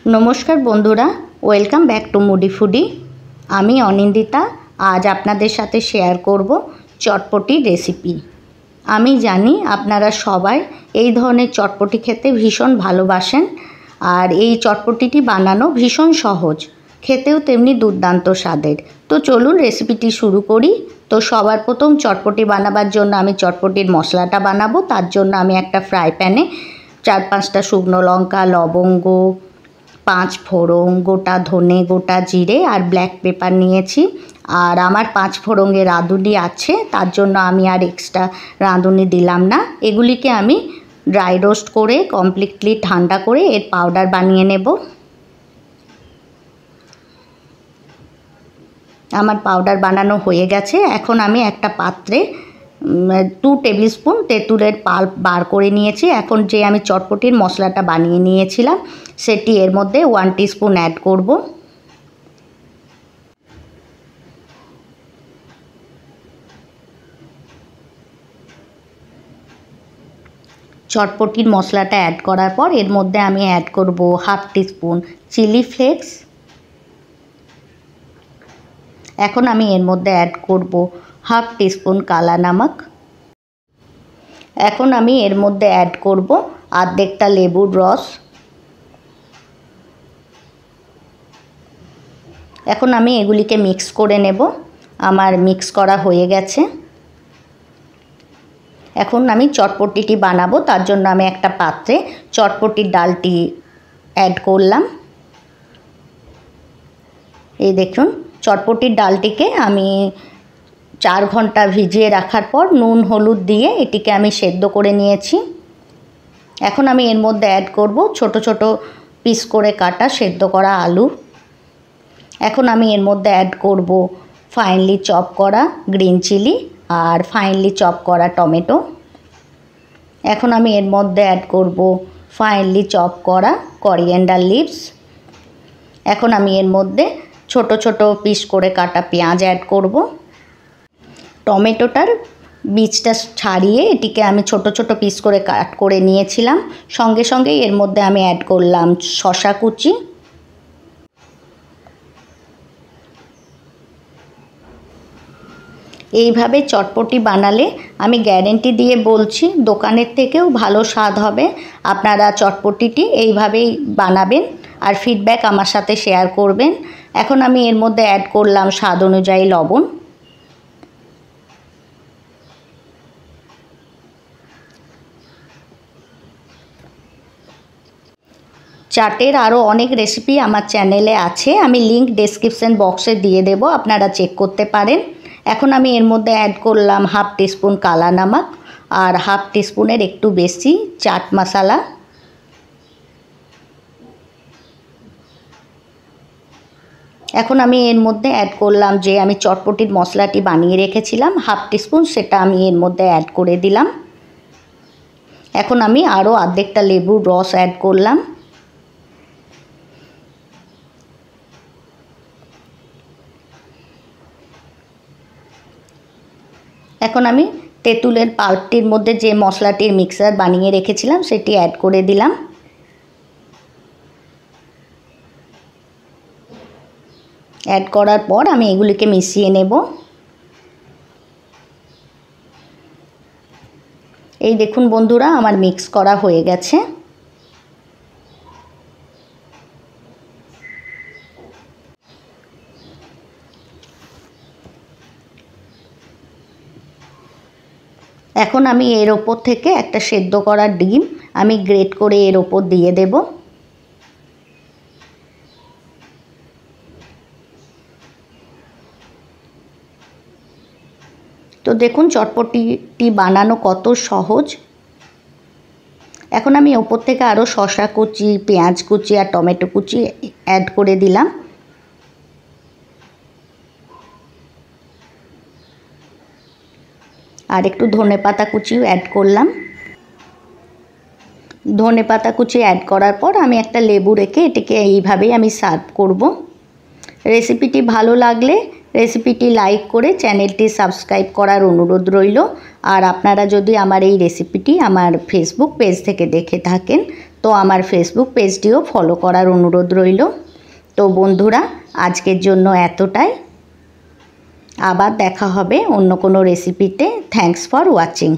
नमस्कार बंधुरा welcome back to मुडी फूडी। आमी अनिंदिता आज आपनादेर साथे शेयर करब चटपटी रेसिपि। आमी जानी आपनारा सबाई एई धरनेर चटपटी खेते भीषण भालोबासेन और ये चटपटीटी बानानो भीषण सहज, खेतेও तेमनि दुर्दान्त स्वादेर। तो चलुन रेसिपिटी शुरू करी। तो सबार प्रथम चटपटी बानाबार जोन्नो आमी चटपटिर मशलाटा बानाबो। तार जोन्नो आमी एकटा फ्राई पैने 4-5टा शुकनो लंका, लवंग, 5 फोड़न, गोटा धने, गोटा जिरे और ब्लैक पेपार निয়েছি। और आमार 5 फोड़ंगे राँधुनी आछे, तार जोन्नो आमी आर एक्सट्रा राँधुनी दिलाम ना। एगुलिके आमी ड्राई रोस्ट करे कमप्लिटली ठंडा करे एर पाउडार बानिये नेब। आमार पाउडार बानानो हये गेछे। एखन आमी एकटा पात्रे 2 टेबिल स्पून तेঁতুলের पाल्प बार करे निয়েছি। এখন যে আমি চটপটির মশলাটা বানিয়ে নিয়েছিলাম সেটি এর মধ্যে 1 টিস্পুন অ্যাড করব। চটপটির মশলাটা অ্যাড করার পর এর মধ্যে আমি অ্যাড করব 1/2 টিস্পুন চিলি ফ্লেক্স। এখন আমি এর মধ্যে অ্যাড করব 1/2 টিস্পুন কালা নমক। এখন আমি এর মধ্যে অ্যাড করব আর্ধেকটা লেবুর রস। এখন আমি এগুলিকে মিক্স করে নেব। আমার মিক্স করা হয়ে গেছে। এখন আমি চটপটিটি বানাবো, তার জন্য আমি একটা পাত্রে চটপটির ডালটি অ্যাড করলাম। এই দেখুন চটপটির ডালটিকে আমি 4 ঘন্টা ভিজিয়ে রাখার পর নুন হলুদ দিয়ে এটিকে আমি সেদ্ধ করে নিয়েছি। এখন আমি এর মধ্যে অ্যাড করব ছোট ছোট পিস করে কাটা সেদ্ধ করা আলু। এখন আমি এর মধ্যে অ্যাড করব ফাইনলি চপ করা গ্রিন চিলি আর ফাইনলি চপ করা টমেটো। এখন আমি এর মধ্যে অ্যাড করব ফাইনলি চপ করা করিয়েন্ডার লিভস। এখন আমি এর মধ্যে ছোট ছোট পিস করে কাটা পেঁয়াজ অ্যাড করব। টমেটোটার বীজটা ছাড়িয়ে এটিকে আমি ছোট ছোট পিস করে কাট করে নিয়েছিলাম। সঙ্গে সঙ্গেই এর মধ্যে আমি অ্যাড করলাম শসা কুচি। এইভাবে চটপটি বানালে আমি গ্যারেন্টি দিয়ে বলছি দোকানের থেকেও ভালো স্বাদ হবে। আপনারা চটপটিটি এইভাবেই বানাবেন আর ফিডব্যাক আমার সাথে শেয়ার করবেন। এখন আমি এর মধ্যে অ্যাড করলাম স্বাদ অনুযায়ী লবণ। চাটের আরও অনেক রেসিপি আমার চ্যানেলে আছে, আমি লিংক ডেসক্রিপশন বক্সে দিয়ে দেব, আপনারা চেক করতে পারেন। এখন আমি এর মধ্যে অ্যাড করলাম 1/2 টিস্পুন কালা নমক আর 1/2 টিস্পুনের একটু বেশি চাট মশলা। এখন আমি এর মধ্যে অ্যাড করলাম যে আমি চটপটির মশলাটি বানিয়ে রেখেছিলাম 1/2 টিস্পুন, সেটা আমি এর মধ্যে অ্যাড করে দিলাম। এখন আমি আরও অর্ধেকটা লেবুর রস অ্যাড করলাম। এখন আমি তেঁতুলের পাল্পটির মধ্যে যে মশলাটির মিক্সার বানিয়ে রেখেছিলাম সেটি অ্যাড করে দিলাম। অ্যাড করার পর আমি এগুলিকে মিশিয়ে নেব। এই দেখুন বন্ধুরা আমার মিক্স করা হয়ে গেছে। এখন আমি এর ওপর থেকে একটা সেদ্ধ করা ডিম আমি গ্রেট করে এর ওপর দিয়ে দেব। তো দেখুন চটপটিটি বানানো কত সহজ। এখন আমি ওপর থেকে আরও শসা কুচি, পেঁয়াজ কুচি আর টমেটো কুচি অ্যাড করে দিলাম। আর একটু ধনেপাতা কুচিও অ্যাড করলাম। ধনেপাতা কুচি অ্যাড করার পর আমি একটা লেবু রেখে এটিকে এইভাবেই আমি সার্ভ করব। রেসিপিটি ভালো লাগলে রেসিপিটি লাইক করে চ্যানেলটি সাবস্ক্রাইব করার অনুরোধ রইল। আর আপনারা যদি আমার এই রেসিপিটি আমার ফেসবুক পেজ থেকে দেখে থাকেন তো আমার ফেসবুক পেজটিও ফলো করার অনুরোধ রইল। তো বন্ধুরা, আজকের জন্য এতটাই। আবার দেখা হবে অন্য কোনো রেসিপিতে। Thanks for watching.